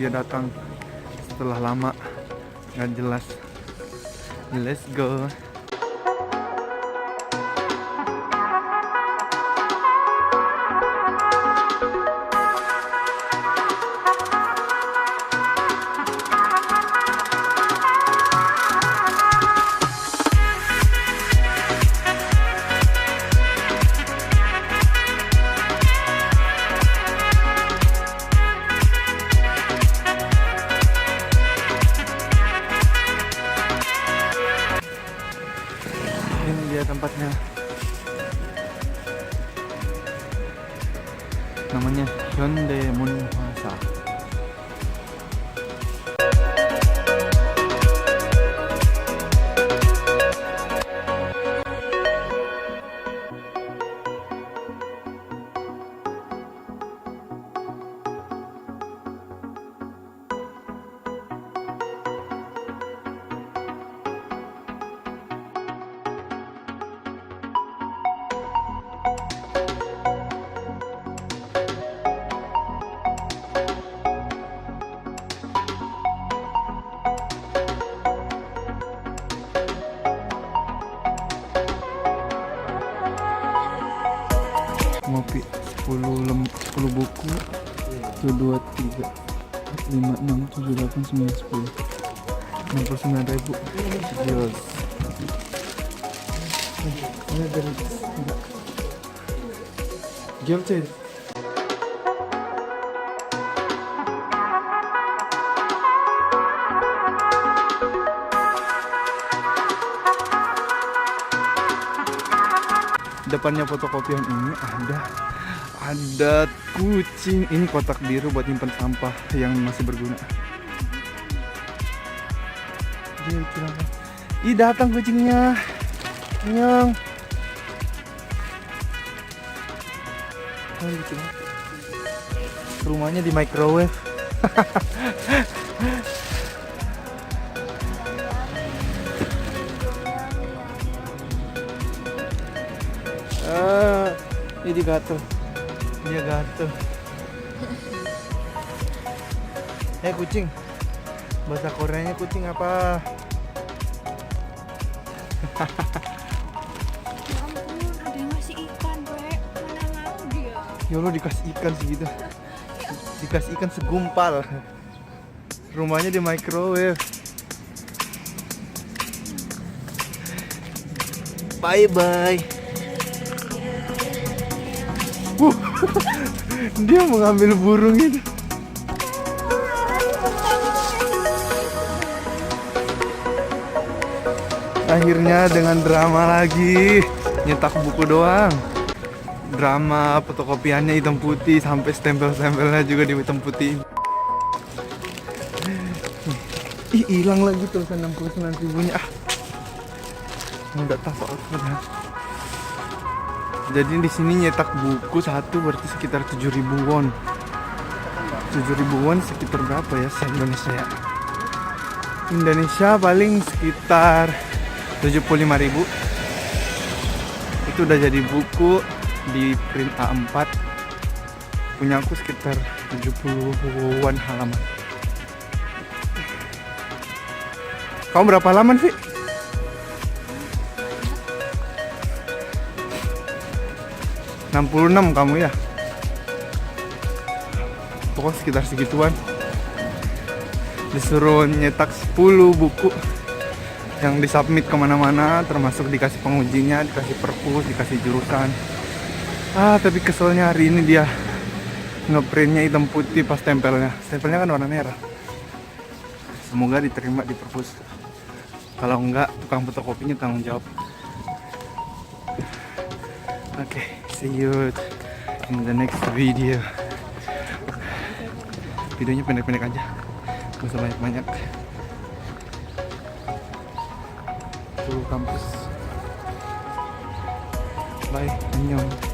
dia datang setelah lama nggak jelas. Let's go. Ini dia tempatnya. Namanya Hyundai Munhwasa. Ngopi 10 buku 1, 2, 3, 4, 5, 6, 7, 8, 9, 10 69.000. Yes. Ini dari Game Chair. Depannya fotokopian ini ada kucing. Ini kotak biru buat nyimpan sampah yang masih berguna. Dia kenapa? Ih, datang kucingnya. Nyong. Oh, lucu banget. Rumahnya di microwave. Ini gato. Dia gato. Kucing. Bahasa Koreanya kucing apa? Ya ampun, ada yang ngasih ikan, Pake. Mana mau dia? Ya Allah, dikasih ikan segitu. Dikasih ikan segumpal. Rumahnya di microwave. Bye-bye. Dia mengambil burung itu. Akhirnya dengan drama lagi, nyetak buku doang. Drama fotokopiannya hitam putih, sampai stempel-stempelnya juga di hitam putih. Ih, hilang lagi tulisan 69.000-nya. Nggak tahu apa. Jadi di sini nyetak buku satu berarti sekitar 7.000 won. 7.000 won sekitar berapa ya se-Indonesia ya? Indonesia paling sekitar 75.000. Itu udah jadi buku di print A4. Punya aku sekitar 70-an halaman. Kamu berapa halaman, Vi? 66 kamu ya? Pokoknya sekitar segituan. Disuruh nyetak 10 buku yang disubmit kemana-mana, termasuk dikasih pengujinya, dikasih perpus, dikasih jurusan. Tapi keselnya hari ini dia ngeprintnya hitam putih pas tempelnya. Tempelnya kan warna merah. Semoga diterima di perpus. Kalau enggak, tukang fotokopinya tanggung jawab. Oke, see you in the next video. Videonya pendek-pendek aja, gak usah banyak-banyak. Tuh kampus. Bye, annyeong.